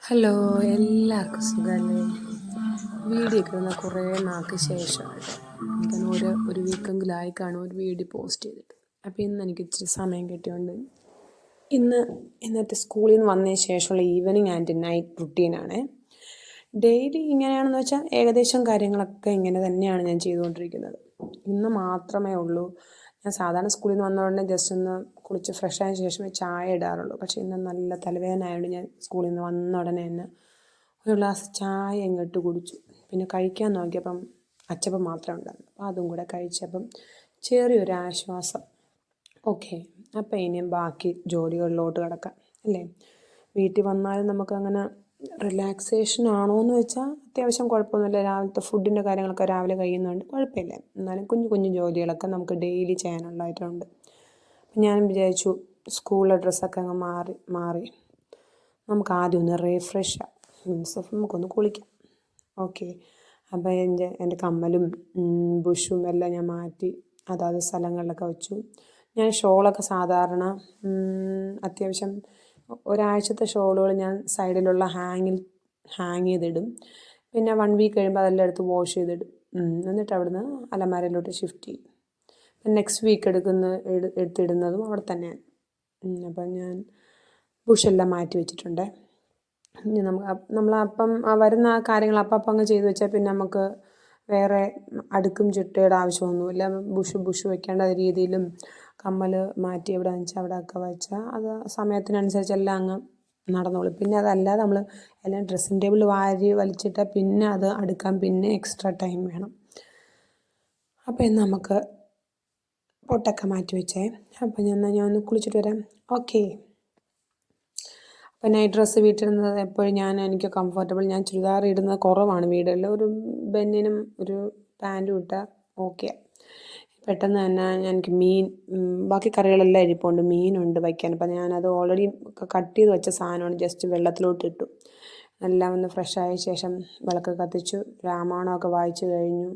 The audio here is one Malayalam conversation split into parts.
ഹലോ, എല്ലാവർക്കും സുഖമല്ലേ? വീഡിയോ ഒക്കെ ഇടുന്ന കുറേ നാൾക്ക് ശേഷമായിട്ട് എനിക്കൊന്ന് ഒരു വീക്കെങ്കിലും ആയി കാണും ഒരു വീഡിയോ പോസ്റ്റ് ചെയ്തിട്ട്. അപ്പോൾ ഇന്ന് എനിക്ക് ഇച്ചിരി സമയം കിട്ടിയോണ്ട് ഇന്നത്തെ സ്കൂളിൽ നിന്ന് വന്നതിന് ശേഷമുള്ള ഈവനിങ് ആൻഡ് നൈറ്റ് റുട്ടീനാണ്. ഡെയിലി ഇങ്ങനെയാണെന്ന് വെച്ചാൽ ഏകദേശം കാര്യങ്ങളൊക്കെ ഇങ്ങനെ തന്നെയാണ് ഞാൻ ചെയ്തുകൊണ്ടിരിക്കുന്നത്. ഇന്ന് മാത്രമേ ഉള്ളൂ ഞാൻ സാധാരണ സ്കൂളിൽ നിന്ന് വന്ന ഉടനെ ജസ്റ്റ് ഒന്ന് കുളിച്ച് ഫ്രഷ് ആയതിനു ശേഷമേ ചായ ഇടാറുള്ളൂ. പക്ഷേ ഇന്ന് നല്ല തലവേദന ആയതുകൊണ്ട് ഞാൻ സ്കൂളിൽ നിന്ന് വന്ന ഉടനെ തന്നെ ഒരു ഗ്ലാസ് ചായ ഇങ്ങോട്ട് കുടിച്ചു. പിന്നെ കഴിക്കാൻ നോക്കിയപ്പം അച്ചപ്പം മാത്രമേ ഉണ്ടായിരുന്നു. അപ്പോൾ അതും കൂടെ കഴിച്ചപ്പം ചെറിയൊരു ആശ്വാസം. ഓക്കെ, അപ്പോൾ ഇനിയും ബാക്കി ജോലികളിലോട്ട് കിടക്കാം അല്ലേ? വീട്ടിൽ വന്നാലും നമുക്കങ്ങനെ റിലാക്സേഷൻ ആണോ എന്ന് വെച്ചാൽ അത്യാവശ്യം കുഴപ്പമൊന്നുമില്ല. രാവിലത്തെ ഫുഡിൻ്റെ കാര്യങ്ങളൊക്കെ രാവിലെ കഴിയുന്നതുകൊണ്ട് കുഴപ്പമില്ല. എന്നാലും കുഞ്ഞു കുഞ്ഞു ജോലികളൊക്കെ നമുക്ക് ഡെയിലി ചെയ്യാനുള്ളതായിട്ടുണ്ട്. ഞാൻ വിചാരിച്ചു സ്കൂളിലെ ഡ്രസ്സൊക്കെ അങ്ങ് മാറി നമുക്ക് ആദ്യം ഒന്ന് റീഫ്രഷ് മീൻസ് നമുക്കൊന്ന് കുളിക്കാം. ഓക്കെ, അപ്പോൾ എൻ്റെ കമ്മലും ബുഷും എല്ലാം ഞാൻ മാറ്റി അതാത് സ്ഥലങ്ങളിലൊക്കെ വെച്ചു. ഞാൻ ഷോളൊക്കെ സാധാരണ അത്യാവശ്യം ഒരാഴ്ചത്തെ ഷോളുകൾ ഞാൻ സൈഡിലുള്ള ഹാങ് ചെയ്തിടും. പിന്നെ 1 വീക്ക് കഴിയുമ്പോൾ അതെല്ലാം എടുത്ത് വാഷ് ചെയ്തിടും. എന്നിട്ട് അവിടുന്ന് അലമാരയിലോട്ട് ഷിഫ്റ്റ് ചെയ്യും. നെക്സ്റ്റ് വീക്ക് എടുത്തിടുന്നതും അവിടെ തന്നെയാണ്. അപ്പം ഞാൻ ബുഷെല്ലാം മാറ്റി വെച്ചിട്ടുണ്ട്. ഇനി നമ്മളപ്പം വരുന്ന ആ കാര്യങ്ങൾ അപ്പം അങ്ങ് ചെയ്ത് വെച്ചാൽ പിന്നെ നമുക്ക് വേറെ അടുക്കും ചിട്ടയുടെ ആവശ്യമൊന്നുമില്ല. ബുഷ് വെക്കേണ്ട രീതിയിലും കമ്മൽ മാറ്റി എവിടെ വെച്ചാൽ അവിടെയൊക്കെ വെച്ചാൽ അത് സമയത്തിനനുസരിച്ചെല്ലാം അങ്ങ് നടന്നോളും. പിന്നെ അതല്ലാതെ നമ്മൾ എല്ലാം ഡ്രസ്സിംഗ് ടേബിൾ വാരി വലിച്ചിട്ടാൽ പിന്നെ അത് അടുക്കാൻ പിന്നെ എക്സ്ട്രാ ടൈം വേണം. അപ്പോൾ ഇന്ന് നമുക്ക് പൊട്ടൊക്കെ മാറ്റി വെച്ചേ. അപ്പം ഞാൻ ഒന്ന് കുളിച്ചിട്ട് വരാം. ഓക്കെ, അപ്പോൾ നൈറ്റ് ഡ്രസ്സ് വീട്ടിലിടുന്നത് എപ്പോഴും എനിക്ക് കംഫർട്ടബിൾ. ഞാൻ ചുരിദാർ ഇടുന്നത് കുറവാണ് വീടുകളിൽ. ഒരു ബനിയനും ഒരു പാൻറ്റും ഇട്ടാൽ ഓക്കെ. പെട്ടെന്ന് തന്നെ എനിക്ക് ബാക്കി കറികളെല്ലാം ഇരിപ്പുണ്ട്. മീനുണ്ട് വയ്ക്കാൻ. അപ്പം ഞാനത് ഓൾറെഡി കട്ട് ചെയ്ത് വെച്ച സാധനമാണ്. ജസ്റ്റ് വെള്ളത്തിലോട്ട് ഇട്ടു. എല്ലാം ഒന്ന് ഫ്രഷായ ശേഷം വിളക്ക് കത്തിച്ചു. രാമായണമൊക്കെ വായിച്ചു കഴിഞ്ഞു.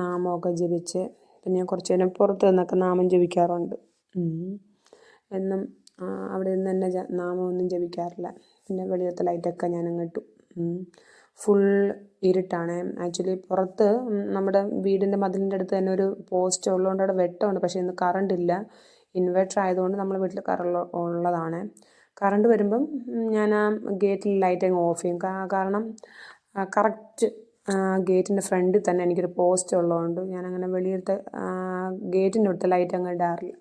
നാമമൊക്കെ ജപിച്ച് പിന്നെ ഞാൻ കുറച്ച് നേരം പുറത്ത് നിന്നൊക്കെ നാമം ജപിക്കാറുണ്ട്. എന്നും അവിടെ നിന്ന് തന്നെ നാമമൊന്നും ജപിക്കാറില്ല. പിന്നെ വെളിയിലത്തെ ലൈറ്റൊക്കെ ഞാനങ്ങ് ഇട്ടു. ഫുൾ ഇരുട്ടാണ്. ആക്ച്വലി പുറത്ത് നമ്മുടെ വീടിൻ്റെ മതിലിൻ്റെ അടുത്ത് തന്നെ ഒരു പോസ്റ്റ് ഉള്ളതുകൊണ്ട് അവിടെ വെട്ടമുണ്ട്. പക്ഷേ ഇന്ന് കറണ്ടില്ല. ഇൻവെർട്ടർ ആയതുകൊണ്ട് നമ്മൾ വീട്ടിൽ ഉള്ളതാണ്. കറണ്ട് വരുമ്പം ഞാൻ ആ ഗേറ്റിൽ ലൈറ്റ് അങ്ങ് ഓഫ് ചെയ്യും. കാരണം കറക്റ്റ് ഗേറ്റിൻ്റെ ഫ്രണ്ടിൽ തന്നെ എനിക്കൊരു പോസ്റ്റ് ഉള്ളതുകൊണ്ട് ഞാനങ്ങനെ വെളിയിലത്തെ ഗേറ്റിൻ്റെ അടുത്ത് ലൈറ്റ് അങ്ങ് ഇടാറില്ല.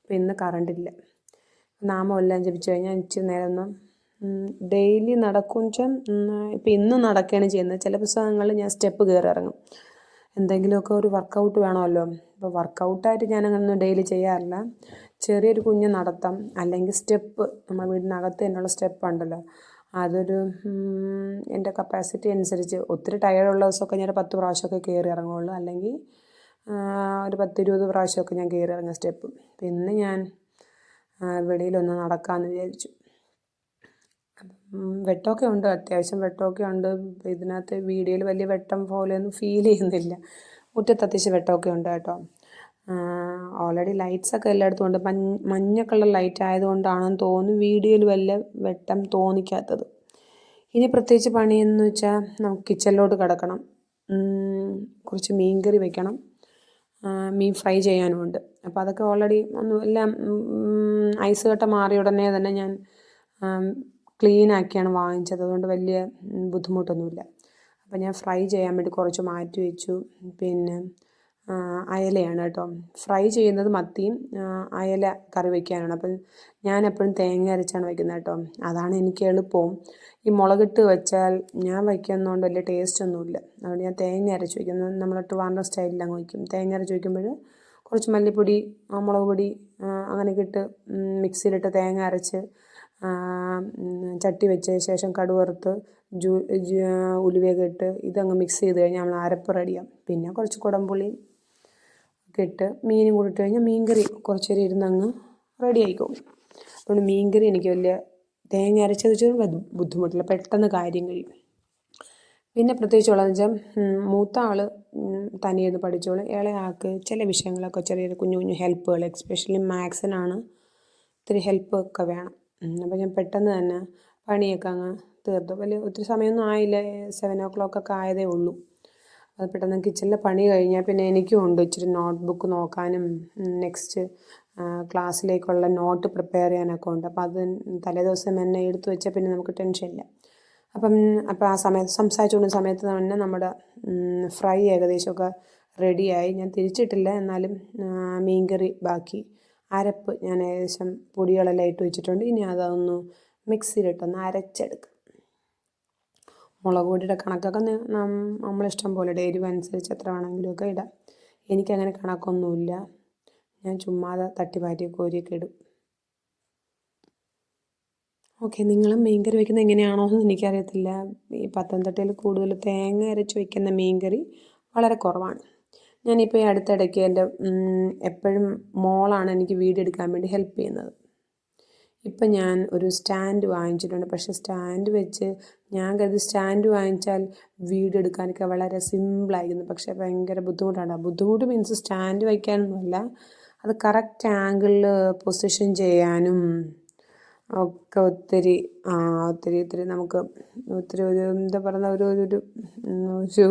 അപ്പോൾ ഇന്ന് കറണ്ടില്ല. നാമമെല്ലാം ജപിച്ച് കഴിഞ്ഞാൽ ഇച്ചിരി നേരം ഒന്ന് ഡെയിലി നടക്കുമെന്ന് വെച്ചാൽ ഇപ്പം ഇന്ന് നടക്കുകയാണ് ചെയ്യുന്നത്. ചില പുസ്തകങ്ങളിൽ ഞാൻ സ്റ്റെപ്പ് കയറി ഇറങ്ങും. എന്തെങ്കിലുമൊക്കെ ഒരു വർക്കൗട്ട് വേണമല്ലോ. അപ്പോൾ വർക്കൗട്ടായിട്ട് ഞാനങ്ങനെ ഡെയിലി ചെയ്യാറില്ല. ചെറിയൊരു കുഞ്ഞ് നടത്തം അല്ലെങ്കിൽ സ്റ്റെപ്പ്, നമ്മുടെ വീടിനകത്ത് തന്നെയുള്ള സ്റ്റെപ്പ് ഉണ്ടല്ലോ, അതൊരു എൻ്റെ കപ്പാസിറ്റി അനുസരിച്ച്. ഒത്തിരി ടയേർഡുള്ള ദിവസമൊക്കെ ഞാൻ 10 പ്രാവശ്യമൊക്കെ കയറി ഇറങ്ങുള്ളൂ. അല്ലെങ്കിൽ ഒരു 10-20 പ്രാവശ്യമൊക്കെ ഞാൻ കയറി ഇറങ്ങും സ്റ്റെപ്പ്. പിന്നെ ഞാൻ വെളിയിലൊന്ന് നടക്കാമെന്ന് വിചാരിച്ചു. വെട്ടമൊക്കെ ഉണ്ട്, അത്യാവശ്യം വെട്ടമൊക്കെ ഉണ്ട്. ഇതിനകത്ത് വീഡിയോയിൽ വലിയ വെട്ടം പോലെയൊന്നും ഫീൽ ചെയ്യുന്നില്ല. മുറ്റത്ത് അത്യാവശ്യം വെട്ടമൊക്കെ ഉണ്ട് കേട്ടോ. ഓൾറെഡി ലൈറ്റ്സൊക്കെ എല്ലായിടത്തും ഉണ്ട്. മഞ്ഞ കളർ ലൈറ്റ് ആയതുകൊണ്ടാണെന്ന് തോന്നുന്നു വീഡിയോയിൽ വല്ല വെട്ടം തോന്നിക്കാത്തത്. ഇനി പ്രത്യേകിച്ച് പണിയെന്ന് വെച്ചാൽ നമുക്ക് കിച്ചണിലോട്ട് കിടക്കണം. കുറച്ച് മീൻ കറി വെക്കണം. മീൻ ഫ്രൈ ചെയ്യാനുമുണ്ട്. അപ്പോൾ അതൊക്കെ ഓൾറെഡി എല്ലാം ഐസ് കട്ട മാറിയ ഉടനെ തന്നെ ഞാൻ ക്ലീനാക്കിയാണ് വാങ്ങിച്ചത്. അതുകൊണ്ട് വലിയ ബുദ്ധിമുട്ടൊന്നുമില്ല. അപ്പോൾ ഞാൻ ഫ്രൈ ചെയ്യാൻ വേണ്ടി കുറച്ച് മാറ്റി വെച്ചു. പിന്നെ അയലയാണ് കേട്ടോ. ഫ്രൈ ചെയ്യുന്നത് മത്തിയും അയല കറി വയ്ക്കാനാണ്. അപ്പം ഞാൻ എപ്പോഴും തേങ്ങ അരച്ചാണ് വയ്ക്കുന്നത് കേട്ടോ. അതാണ് എനിക്ക് എളുപ്പവും. ഈ മുളകിട്ട് വെച്ചാൽ ഞാൻ വയ്ക്കുന്നതുകൊണ്ട് വലിയ ടേസ്റ്റൊന്നുമില്ല. അതുകൊണ്ട് ഞാൻ തേങ്ങ അരച്ച് വയ്ക്കുന്നത് നമ്മൾ ട്രിവാൻഡ്രം സ്റ്റൈലിൽ അങ്ങ് വയ്ക്കും. തേങ്ങ അരച്ച് വയ്ക്കുമ്പോൾ കുറച്ച് മല്ലിപ്പൊടി, മുളക് പൊടി അങ്ങനെയൊക്കെ ഇട്ട് മിക്സിയിലിട്ട് തേങ്ങ അരച്ച് ചട്ടി വെച്ച ശേഷം കടുക് വറുത്ത് ഉലുവയൊക്കെ ഇട്ട് ഇതങ്ങ് മിക്സ് ചെയ്ത് കഴിഞ്ഞാൽ നമ്മൾ അരപ്പ് റെഡിയാവും. പിന്നെ കുറച്ച് കുടംപുളി ഒക്കെ ഇട്ട് മീനും കൂടി ഇട്ട് കഴിഞ്ഞാൽ മീൻ കറി കുറച്ച് നേരം ഇരുന്നങ്ങ് റെഡി ആയിക്കോളും. അതുകൊണ്ട് മീൻ കറി എനിക്ക് വലിയ തേങ്ങ അരച്ചത് വെച്ചാൽ ബുദ്ധിമുട്ടില്ല, പെട്ടെന്ന് കാര്യം കഴിയും. പിന്നെ പ്രത്യേകിച്ച് ഉള്ളതെന്ന് വെച്ചാൽ മൂത്ത ആൾ തനിയെന്ന് പഠിച്ചോളും. ഇളയ ആൾക്ക് ചില വിഷയങ്ങളൊക്കെ ചെറിയ കുഞ്ഞു കുഞ്ഞു ഹെൽപ്പുകൾ, എസ്പെഷ്യലി മാത്സിനാണ് ഇത്തിരി ഹെൽപ്പൊക്കെ വേണം. അപ്പോൾ ഞാൻ പെട്ടെന്ന് തന്നെ പണിയൊക്കെ അങ്ങ് തീർത്തു. വലിയ ഒത്തിരി സമയമൊന്നും ആയില്ല, 7 o'clock ഒക്കെ ആയതേ ഉള്ളൂ. അത് പെട്ടെന്ന് കിച്ചണിലെ പണി കഴിഞ്ഞാൽ പിന്നെ എനിക്കും ഉണ്ട് ഇച്ചിരി നോട്ട്ബുക്ക് നോക്കാനും നെക്സ്റ്റ് ക്ലാസ്സിലേക്കുള്ള നോട്ട് പ്രിപ്പയർ ചെയ്യാനൊക്കെ ഉണ്ട്. അപ്പോൾ അത് തലേദിവസം തന്നെ എടുത്തു വെച്ചാൽ പിന്നെ നമുക്ക് ടെൻഷനില്ല. അപ്പോൾ ആ സമയത്ത് സംസാരിച്ചുകൊണ്ടിരുന്ന സമയത്ത് തന്നെ നമ്മുടെ ഫ്രൈ ഏകദേശമൊക്കെ റെഡിയായി. ഞാൻ തിരിച്ചിട്ടില്ല, എന്നാലും മീൻകറി ബാക്കി അരപ്പ് ഞാൻ ഏകദേശം പൊടികളെല്ലാം ഇട്ട് വെച്ചിട്ടുണ്ട്. ഇനി അതൊന്ന് മിക്സിയിലിട്ടൊന്ന് അരച്ചെടുക്കാം. മുളക് പൊടിയുടെ കണക്കൊക്കെ നമ്മളിഷ്ടം പോലെ എരിവ് അനുസരിച്ച് എത്ര വേണമെങ്കിലുമൊക്കെ ഇടാം. എനിക്കങ്ങനെ കണക്കൊന്നുമില്ല, ഞാൻ ചുമ്മാതെ തട്ടിമാറ്റി കോരിയൊക്കെ ഇടും. ഓക്കെ, നിങ്ങളും മീൻകറി വയ്ക്കുന്നത് എങ്ങനെയാണോ എന്ന് എനിക്കറിയത്തില്ല. ഈ പത്തനംതിട്ടയിൽ കൂടുതൽ തേങ്ങ അരച്ച് വയ്ക്കുന്ന മീൻകറി വളരെ കുറവാണ്. ഞാനിപ്പോൾ ഈ അടുത്തിടയ്ക്ക് എൻ്റെ എപ്പോഴും മോളാണ് എനിക്ക് വീഡിയോ എടുക്കാൻ വേണ്ടി ഹെൽപ്പ് ചെയ്യുന്നത്. ഇപ്പം ഞാൻ ഒരു സ്റ്റാൻഡ് വാങ്ങിച്ചിട്ടുണ്ട്. പക്ഷേ സ്റ്റാൻഡ് വെച്ച് ഞാൻ കരുതി സ്റ്റാൻഡ് വാങ്ങിച്ചാൽ വീഡിയോ എടുക്കാനൊക്കെ വളരെ സിമ്പിളായിരുന്നു. പക്ഷേ ഭയങ്കര ബുദ്ധിമുട്ടാണ്. ബുദ്ധിമുട്ട് മീൻസ് സ്റ്റാൻഡ് വയ്ക്കാനൊന്നുമല്ല, അത് കറക്റ്റ് ആംഗിളിൽ പൊസിഷൻ ചെയ്യാനും ഒക്കെ ഒത്തിരി നമുക്ക് ഒത്തിരി ഒരു എന്താ പറയുക ഒരു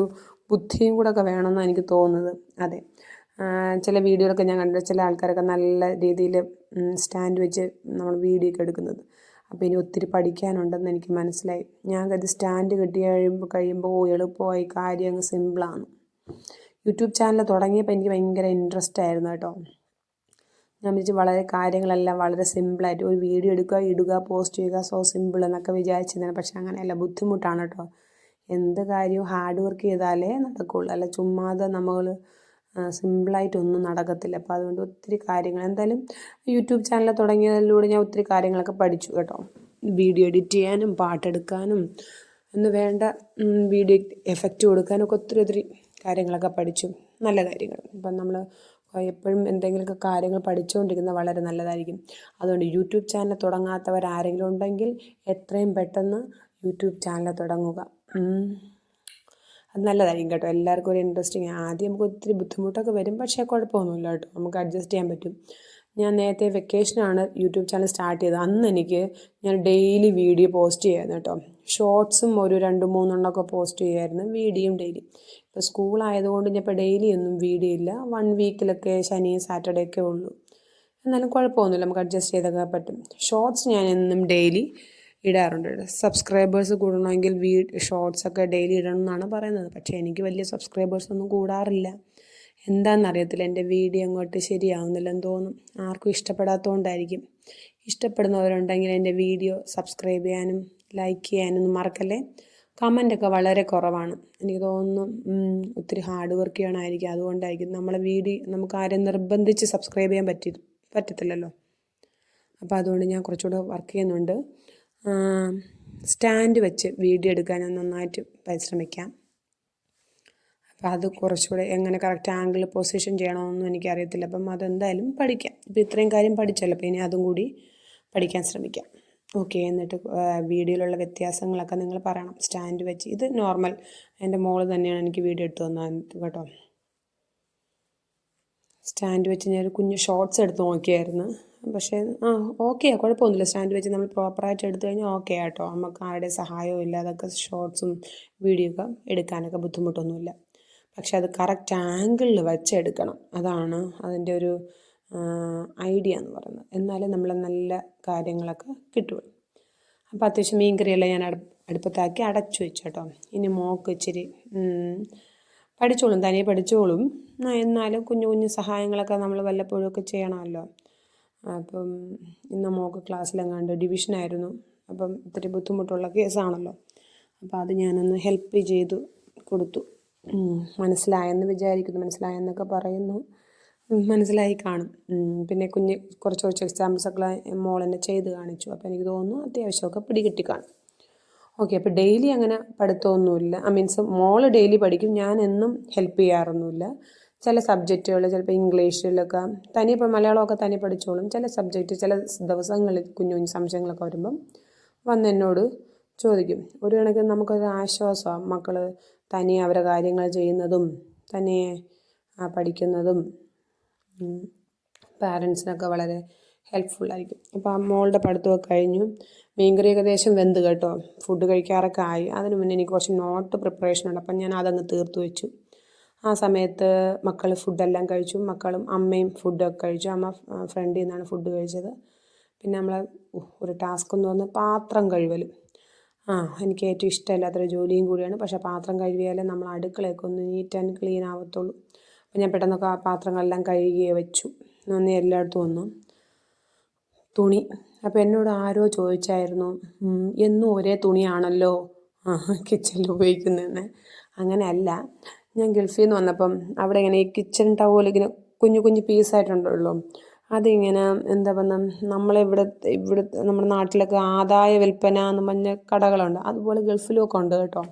ബുദ്ധിയും കൂടെ ഒക്കെ വേണമെന്നാണ് എനിക്ക് തോന്നുന്നത്. അതെ, ചില വീഡിയോകളൊക്കെ ഞാൻ കണ്ടിട്ടുണ്ട്, ചില ആൾക്കാരൊക്കെ നല്ല രീതിയിൽ സ്റ്റാൻഡ് വെച്ച് നമ്മൾ വീഡിയോ ഒക്കെ എടുക്കുന്നത്. അപ്പോൾ ഇനി ഒത്തിരി പഠിക്കാനുണ്ടെന്ന് എനിക്ക് മനസ്സിലായി. ഞാൻ കരുതി സ്റ്റാൻഡ് കിട്ടി കഴിയുമ്പോൾ എളുപ്പമായി, കാര്യം അങ്ങ് സിമ്പിളാണ്. യൂട്യൂബ് ചാനൽ തുടങ്ങിയപ്പോൾ എനിക്ക് ഭയങ്കര ഇൻട്രസ്റ്റ് ആയിരുന്നു കേട്ടോ. ഞാൻ വിചാരിച്ചു വളരെ കാര്യങ്ങളെല്ലാം വളരെ സിമ്പിളായിട്ട് ഒരു വീഡിയോ എടുക്കുക, ഇടുക, പോസ്റ്റ് ചെയ്യുക, സോ സിമ്പിൾ എന്നൊക്കെ വിചാരിച്ചിരുന്നത്. പക്ഷേ അങ്ങനെയല്ല, ബുദ്ധിമുട്ടാണ് കേട്ടോ. എന്ത് കാര്യവും ഹാർഡ് വർക്ക് ചെയ്താലേ നടക്കുകയുള്ളൂ, അല്ല ചുമ്മാതെ നമ്മൾ സിമ്പിളായിട്ടൊന്നും നടക്കത്തില്ല. അപ്പോൾ അതുകൊണ്ട് ഒത്തിരി കാര്യങ്ങൾ എന്തായാലും യൂട്യൂബ് ചാനൽ തുടങ്ങിയതിലൂടെ ഞാൻ ഒത്തിരി കാര്യങ്ങളൊക്കെ പഠിച്ചു കേട്ടോ. വീഡിയോ എഡിറ്റ് ചെയ്യാനും പാട്ടെടുക്കാനും എന്ന് വേണ്ട വീഡിയോ എഫക്റ്റ് കൊടുക്കാനൊക്കെ ഒത്തിരി കാര്യങ്ങളൊക്കെ പഠിച്ചു. നല്ല കാര്യങ്ങൾ. ഇപ്പം നമ്മൾ എപ്പോഴും എന്തെങ്കിലുമൊക്കെ കാര്യങ്ങൾ പഠിച്ചുകൊണ്ടിരിക്കുന്നത് വളരെ നല്ലതായിരിക്കും. അതുകൊണ്ട് യൂട്യൂബ് ചാനൽ തുടങ്ങാത്തവരാരെങ്കിലും ഉണ്ടെങ്കിൽ എത്രയും പെട്ടെന്ന് യൂട്യൂബ് ചാനൽ തുടങ്ങുക. അത് നല്ലതായിരിക്കും കേട്ടോ. എല്ലാവർക്കും ഒരു ഇൻട്രസ്റ്റിങ്. ആദ്യം നമുക്ക് ഒത്തിരി ബുദ്ധിമുട്ടൊക്കെ വരും, പക്ഷേ കുഴപ്പമൊന്നുമില്ല കേട്ടോ, നമുക്ക് അഡ്ജസ്റ്റ് ചെയ്യാൻ പറ്റും. ഞാൻ നേരത്തെ വെക്കേഷനാണ് യൂട്യൂബ് ചാനൽ സ്റ്റാർട്ട് ചെയ്തത്. അന്ന് ഞാൻ ഡെയിലി വീഡിയോ പോസ്റ്റ് ചെയ്യായിരുന്നു കേട്ടോ. ഷോർട്സും ഒരു 2-3 എണ്ണമൊക്കെ പോസ്റ്റ് ചെയ്യുമായിരുന്നു, വീഡിയോയും ഡെയിലി. ഇപ്പോൾ സ്കൂളായതുകൊണ്ട് ഞാൻ ഇപ്പോൾ ഡെയിലി ഒന്നും വീഡിയോ ഇല്ല, 1 വീക്കിലൊക്കെ ശനി സാറ്റർഡേ ഒക്കെ ഉള്ളൂ. എന്നാലും കുഴപ്പമൊന്നുമില്ല, നമുക്ക് അഡ്ജസ്റ്റ് ചെയ്തൊക്കെ പറ്റും. ഷോർട്സ് ഞാൻ എന്നും ഡെയിലി ഇടാറുണ്ട്. സബ്സ്ക്രൈബേഴ്സ് കൂടണമെങ്കിൽ ഷോർട്സൊക്കെ ഡെയിലി ഇടണം എന്നാണ് പറയുന്നത്. പക്ഷേ എനിക്ക് വലിയ സബ്സ്ക്രൈബേഴ്സൊന്നും കൂടാറില്ല. എന്താണെന്നറിയത്തില്ല, എൻ്റെ വീഡിയോ അങ്ങോട്ട് ശരിയാവുന്നില്ലെന്ന് തോന്നും. ആർക്കും ഇഷ്ടപ്പെടാത്തതുകൊണ്ടായിരിക്കും. ഇഷ്ടപ്പെടുന്നവരുണ്ടെങ്കിൽ എൻ്റെ വീഡിയോ സബ്സ്ക്രൈബ് ചെയ്യാനും ലൈക്ക് ചെയ്യാനൊന്നും മറക്കല്ലേ. കമൻ്റൊക്കെ വളരെ കുറവാണ്. എനിക്ക് തോന്നുന്നു ഒത്തിരി ഹാർഡ് വർക്ക് ചെയ്യണമായിരിക്കും, അതുകൊണ്ടായിരിക്കും. നമ്മളെ വീഡിയോ നമുക്ക് ആരെയും നിർബന്ധിച്ച് സബ്സ്ക്രൈബ് ചെയ്യാൻ പറ്റത്തില്ലല്ലോ. അപ്പോൾ അതുകൊണ്ട് ഞാൻ കുറച്ചുകൂടെ വർക്ക് ചെയ്യുന്നുണ്ട്. സ്റ്റാൻഡ് വെച്ച് വീഡിയോ എടുക്കാൻ ഞാൻ നന്നായിട്ട് പരിശ്രമിക്കാം. അപ്പോൾ അത് കുറച്ചുകൂടെ എങ്ങനെ കറക്റ്റ് ആംഗിൾ പൊസിഷൻ ചെയ്യണമെന്നൊന്നും എനിക്കറിയത്തില്ല. അപ്പം അതെന്തായാലും പഠിക്കാം. ഇപ്പോൾ ഇത്രയും കാര്യം പഠിച്ചല്ലോ, അപ്പോൾ ഇനി അതും കൂടി പഠിക്കാൻ ശ്രമിക്കാം. ഓക്കെ, എന്നിട്ട് വീഡിയോയിലുള്ള വ്യത്യാസങ്ങളൊക്കെ നിങ്ങൾ പറയണം. സ്റ്റാൻഡ് വെച്ച് ഇത് നോർമൽ എൻ്റെ മോള് തന്നെയാണ് എനിക്ക് വീഡിയോ എടുത്ത് തന്നത് കേട്ടോ. സ്റ്റാൻഡ് വെച്ച് ഞാനൊരു കുഞ്ഞ് ഷോർട്സ് എടുത്ത് നോക്കിയായിരുന്നു. പക്ഷേ ഓക്കെയാണ്, കുഴപ്പമൊന്നുമില്ല. സ്റ്റാൻഡ് വെച്ച് നമ്മൾ പ്രോപ്പറായിട്ട് എടുത്തു കഴിഞ്ഞാൽ ഓക്കെ കേട്ടോ. നമുക്ക് ആരുടെ സഹായവും ഇല്ലാതൊക്കെ ഷോർട്സും വീഡിയോ ഒക്കെ എടുക്കാനൊക്കെ ബുദ്ധിമുട്ടൊന്നുമില്ല. പക്ഷെ അത് കറക്റ്റ് ആംഗിളിൽ വെച്ചെടുക്കണം, അതാണ് അതിൻ്റെ ഒരു ഐഡിയ എന്ന് പറയുന്നത്. എന്നാലേ നമ്മൾ നല്ല കാര്യങ്ങളൊക്കെ കിട്ടുള്ളൂ. അപ്പോൾ അത്യാവശ്യം മീൻകറിയെല്ലാം ഞാൻ അടുപ്പത്താക്കി അടച്ചു വെച്ചു കേട്ടോ. ഇനി മോൾക്ക് ഇച്ചിരി പഠിച്ചോളും, തനിയെ പഠിച്ചോളും. എന്നാലും കുഞ്ഞു കുഞ്ഞു സഹായങ്ങളൊക്കെ നമ്മൾ വല്ലപ്പോഴും ഒക്കെ ചെയ്യണമല്ലോ. അപ്പം ഇന്ന് മോൾക്ക് ക്ലാസ്സിലെങ്ങാണ്ട് ഡിവിഷനായിരുന്നു. അപ്പം ഇത്തിരി ബുദ്ധിമുട്ടുള്ള കേസാണല്ലോ. അപ്പോൾ അത് ഞാനൊന്ന് ഹെൽപ്പ് ചെയ്തു കൊടുത്തു. മനസ്സിലായെന്ന് വിചാരിക്കുന്നു, മനസ്സിലായെന്നൊക്കെ പറയുന്നു. മനസ്സിലായി കാണും. പിന്നെ കുറച്ച് എക്സാമ്പിൾസൊക്കെ മോളെന്നെ ചെയ്ത് കാണിച്ചു. അപ്പോൾ എനിക്ക് തോന്നുന്നു അത്യാവശ്യമൊക്കെ പിടികിട്ടി കാണും. ഓക്കെ, അപ്പോൾ ഡെയിലി അങ്ങനെ പഠിത്തമൊന്നുമില്ല. മീൻസ് മോള് ഡെയിലി പഠിക്കും, ഞാൻ എന്നും ഹെൽപ്പ് ചെയ്യാറൊന്നുമില്ല. ചില സബ്ജക്റ്റുകൾ ചിലപ്പോൾ ഇംഗ്ലീഷിലൊക്കെ തനിയെ, ഇപ്പോൾ മലയാളമൊക്കെ തനിയെ പഠിച്ചോളും. ചില സബ്ജക്റ്റ് ചില ദിവസങ്ങളിൽ കുഞ്ഞു കുഞ്ഞു സംശയങ്ങളൊക്കെ വരുമ്പം വന്ന് എന്നോട് ചോദിക്കും. ഒരു കണക്കിന് നമുക്കൊരു ആശ്വാസമാണ് മക്കൾ തനിയെ അവരെ കാര്യങ്ങൾ ചെയ്യുന്നതും തനിയെ പഠിക്കുന്നതും. പാരൻസിനൊക്കെ വളരെ ഹെൽപ്ഫുള്ളായിരിക്കും. അപ്പോൾ ആ മോളുടെ പഠിത്തമൊക്കെ കഴിഞ്ഞു. മീൻകറി ഏകദേശം വെന്ത് കേട്ടോ. ഫുഡ് കഴിക്കാറൊക്കെ ആയി. അതിന് മുന്നേ എനിക്ക് കുറച്ച് നോട്ട് പ്രിപ്പറേഷൻ ഉണ്ട്. അപ്പം ഞാൻ അതങ്ങ് തീർത്ത് വെച്ചു. ആ സമയത്ത് മക്കൾ ഫുഡെല്ലാം കഴിച്ചു. മക്കളും അമ്മയും ഫുഡൊക്കെ കഴിച്ചു. അമ്മ ഫ്രണ്ടിൽ നിന്നാണ് ഫുഡ് കഴിച്ചത്. പിന്നെ നമ്മൾ ഒരു ടാസ്ക് എന്ന് പറഞ്ഞാൽ പാത്രം കഴുകൽ. എനിക്ക് ഏറ്റവും ഇഷ്ടമില്ലാത്തൊരു ജോലിയും കൂടിയാണ്. പക്ഷേ പാത്രം കഴുകിയാലേ നമ്മൾ അടുക്കളയൊക്കെ ഒന്ന് നീറ്റ് ആൻഡ് ക്ലീൻ ആവത്തുള്ളൂ. അപ്പം ഞാൻ പെട്ടെന്നൊക്കെ ആ പാത്രങ്ങളെല്ലാം കഴുകി വെച്ചു. നന്ദി എല്ലായിടത്തും ഒന്ന് തുണി. അപ്പോൾ എന്നോട് ആരോ ചോദിച്ചായിരുന്നു, എന്നും ഒരേ തുണിയാണല്ലോ കിച്ചണിൽ ഉപയോഗിക്കുന്നതെന്ന്. അങ്ങനെയല്ല, ഞാൻ ഗൾഫിൽ നിന്ന് വന്നപ്പം അവിടെ ഇങ്ങനെ ഈ കിച്ചൺ ടവൽ ഇങ്ങനെ കുഞ്ഞു കുഞ്ഞു പീസായിട്ടുണ്ടല്ലോ. അതിങ്ങനെ എന്താ പറയുക, ഇവിടെ നമ്മുടെ നാട്ടിലൊക്കെ ആദായ വിൽപ്പന എന്ന് പറഞ്ഞ കടകളുണ്ട്. അതുപോലെ ഗൾഫിലൊക്കെ ഉണ്ട് കേട്ടോ.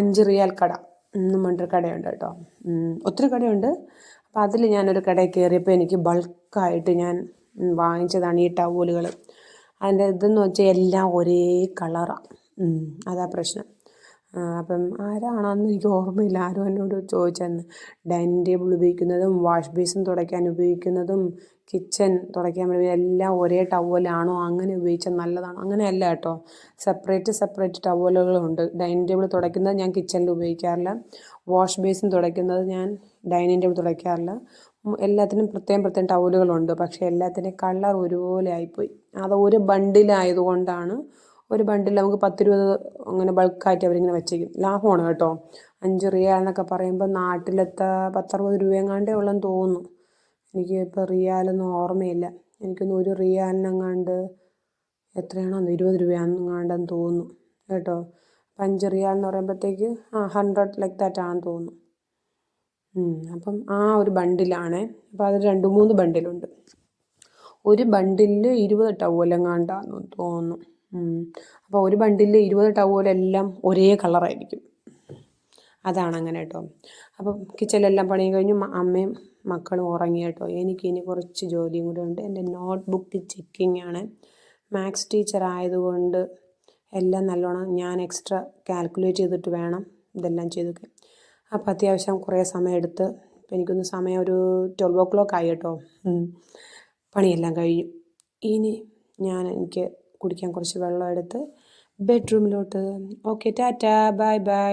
5 റിയാൽ കട എന്നും പറഞ്ഞൊരു കടയുണ്ട് കേട്ടോ. ഒത്തിരി കടയുണ്ട്. അപ്പോൾ അതിൽ ഞാനൊരു കടയിൽ കയറിയപ്പോൾ എനിക്ക് ബൾക്കായിട്ട് ഞാൻ വാങ്ങിച്ചതാണ് ഈ ടവലുകൾ. അതിൻ്റെ ഇതെന്ന് വെച്ചാൽ എല്ലാം ഒരേ കളറാണ്. അതാ പ്രശ്നം. അപ്പം ആരാണെന്ന് എനിക്ക് ഓർമ്മയില്ല. ആരോ എന്നോട് ചോദിച്ചായിരുന്നു, ഡൈനിങ് ടേബിൾ ഉപയോഗിക്കുന്നതും വാഷ് ബേസിൻ തുടയ്ക്കാൻ ഉപയോഗിക്കുന്നതും കിച്ചൺ തുടയ്ക്കാൻ എല്ലാം ഒരേ ടവലാണോ, അങ്ങനെ ഉപയോഗിച്ചാൽ നല്ലതാണോ? അങ്ങനെയല്ല കേട്ടോ. സെപ്പറേറ്റ് ടവലുകളുണ്ട്. ഡൈനിങ് ടേബിൾ തുടയ്ക്കുന്നത് ഞാൻ കിച്ചണിൽ ഉപയോഗിക്കാറില്ല. വാഷ് ബേസിൻ തുടയ്ക്കുന്നത് ഞാൻ ഡൈനിങ് ടേബിൾ തുടയ്ക്കാറില്ല. എല്ലാത്തിനും പ്രത്യേകം ടവലുകളുണ്ട്. പക്ഷേ എല്ലാത്തിൻ്റെയും കളർ ഒരുപോലെ ആയിപ്പോയി. അത് ഒരു ബണ്ടിലായതുകൊണ്ടാണ്. ഒരു ബണ്ടിൽ നമുക്ക് 10-20 അങ്ങനെ ബൾക്കായിട്ട് അവരിങ്ങനെ വെച്ചേക്കും. ലാഭമാണ് കേട്ടോ. 5 റിയാൽ എന്നൊക്കെ പറയുമ്പോൾ നാട്ടിലത്തെ 10-60 രൂപയെങ്ങാണ്ടേ ഉള്ളെന്ന് തോന്നുന്നു. എനിക്ക് ഇപ്പോൾ റിയാലൊന്നും ഓർമ്മയില്ല. എനിക്കൊന്ന് 1 റിയാലിനെങ്ങാണ്ട് എത്രയാണോ 20 രൂപയാണെങ്ങാണ്ടെന്ന് തോന്നുന്നു കേട്ടോ. 5 റിയാൽ എന്ന് പറയുമ്പോഴത്തേക്ക് 100 ലൈക്ക് ദാറ്റ് ആണെന്ന് തോന്നുന്നു. അപ്പം ആ ഒരു ബണ്ടിലാണേ. അപ്പോൾ അത് 2-3 ബണ്ടിലുണ്ട്. ഒരു ബണ്ടിലിൽ 20 ടവലെങ്ങാണ്ടാന്ന് തോന്നുന്നു. അപ്പോൾ ഒരു ബണ്ടിലിൽ 20 ടവലെല്ലാം ഒരേ കളറായിരിക്കും. അതാണ് അങ്ങനെ കേട്ടോ. അപ്പം കിച്ചണിലെല്ലാം പണിയും കഴിഞ്ഞു. അമ്മയും മക്കളും ഉറങ്ങി കേട്ടോ. എനിക്കിനി കുറച്ച് ജോലിയും കൂടെ ഉണ്ട്. എൻ്റെ നോട്ട് ബുക്ക് ചെക്കിങ് ആണ്. മാത്സ് ടീച്ചർ ആയതുകൊണ്ട് എല്ലാം നല്ലോണം ഞാൻ എക്സ്ട്രാ കാൽക്കുലേറ്റ് ചെയ്തിട്ട് വേണം ഇതെല്ലാം ചെയ്തൊക്കെ. അപ്പോൾ അത്യാവശ്യം കുറേ സമയം എടുത്ത്. അപ്പോൾ എനിക്കൊന്ന് സമയം ഒരു 12 o'clock ആയി കേട്ടോ. പണിയെല്ലാം കഴിഞ്ഞു. ഇനി എനിക്ക് കുടിക്കാൻ കുറച്ച് വെള്ളം എടുത്ത് ബെഡ്റൂമിലോട്ട്. Okay, tata, bye by.